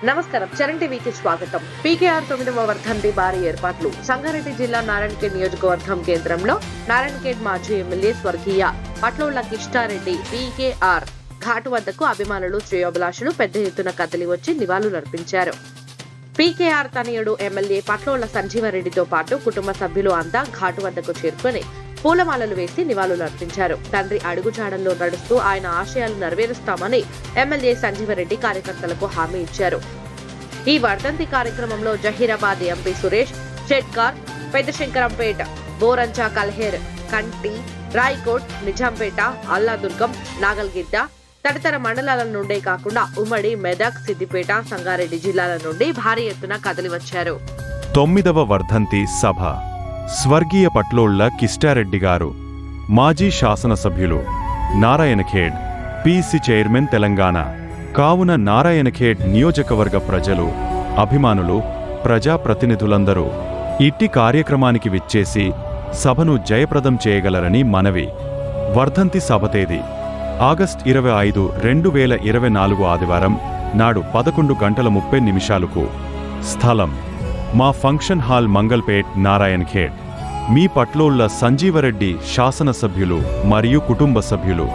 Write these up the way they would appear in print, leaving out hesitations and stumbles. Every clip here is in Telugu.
నమస్కారం, చరణ్ టీవీకి స్వాగతం. పీకేఆర్ 9వ వర్ధంతి భారీ ఏర్పాట్లు. సంగారెడ్డి జిల్లా నారాయణఖేడ్ నియోజకవర్గం కేంద్రంలో నారాయణఖేడ్ మాజీ ఎమ్మెల్యే స్వర్గీయ పట్లోళ్ల కిష్టారెడ్డి పీకేఆర్ ఘాటు వద్దకు అభిమానులు, శ్రేయోభిలాషులు పెద్ద ఎత్తున కదిలి వచ్చి నివాళులర్పించారు. పీకేఆర్ తనయుడు ఎమ్మెల్యే పట్లోళ్ల సంజీవరెడ్డితో పాటు కుటుంబ సభ్యులు అంతా ఘాటు వద్దకు చేరుకుని పూలమాలలు వేసి నివాళులర్పించారు. తండ్రి అడుగుజాడల్లో నడుస్తూ ఆయన ఆశయాలు నెరవేరుస్తామని ఎమ్మెల్యే సంజీవరెడ్డి కార్యకర్తలకు హామీ ఇచ్చారు. ఈ వర్ధంతి కార్యక్రమంలో జహీరాబాద్ ఎంపీ సురేష్ చెట్కార్, పెద్దశంకరంపేట, బోరంచా, కల్హేర్, కంటి, రాయ్కోట్, నిజాంపేట, అల్లాదుర్గం, నాగల్గిద్ద తదితర మండలాల నుండే కాకుండా ఉమ్మడి మెదక్, సిద్దిపేట, సంగారెడ్డి జిల్లాల నుండి భారీ ఎత్తున కదిలివచ్చారు. 9వ వర్ధంతి సభ. స్వర్గీయ పట్లోళ్ల కిష్టారెడ్డి గారు మాజీ శాసనసభ్యులు, నారాయణఖేడ్ పీసీ చైర్మన్ తెలంగాణ. కావున నారాయణఖేడ్ నియోజకవర్గ ప్రజలు, అభిమానులు, ప్రజాప్రతినిధులందరూ ఇట్టి కార్యక్రమానికి విచ్చేసి సభను జయప్రదం చేయగలరని మనవి. వర్ధంతి సభ తేదీ ఆగస్టు 25, 2024 ఆదివారం నాడు 11:30 స్థలం మా ఫంక్షన్ హాల్, మంగల్పేట్, నారాయణఖేడ్. మీ పట్లోళ్ల సంజీవరెడ్డి శాసనసభ్యులు మరియు కుటుంబ సభ్యులు.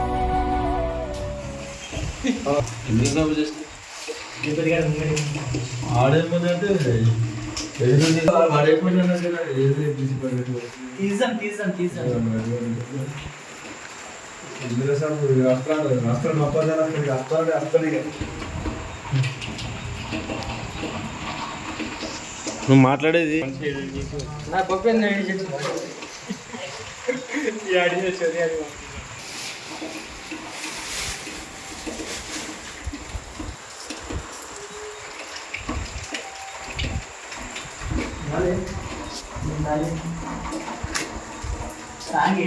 నువ్వు మాట్లాడేది సాగే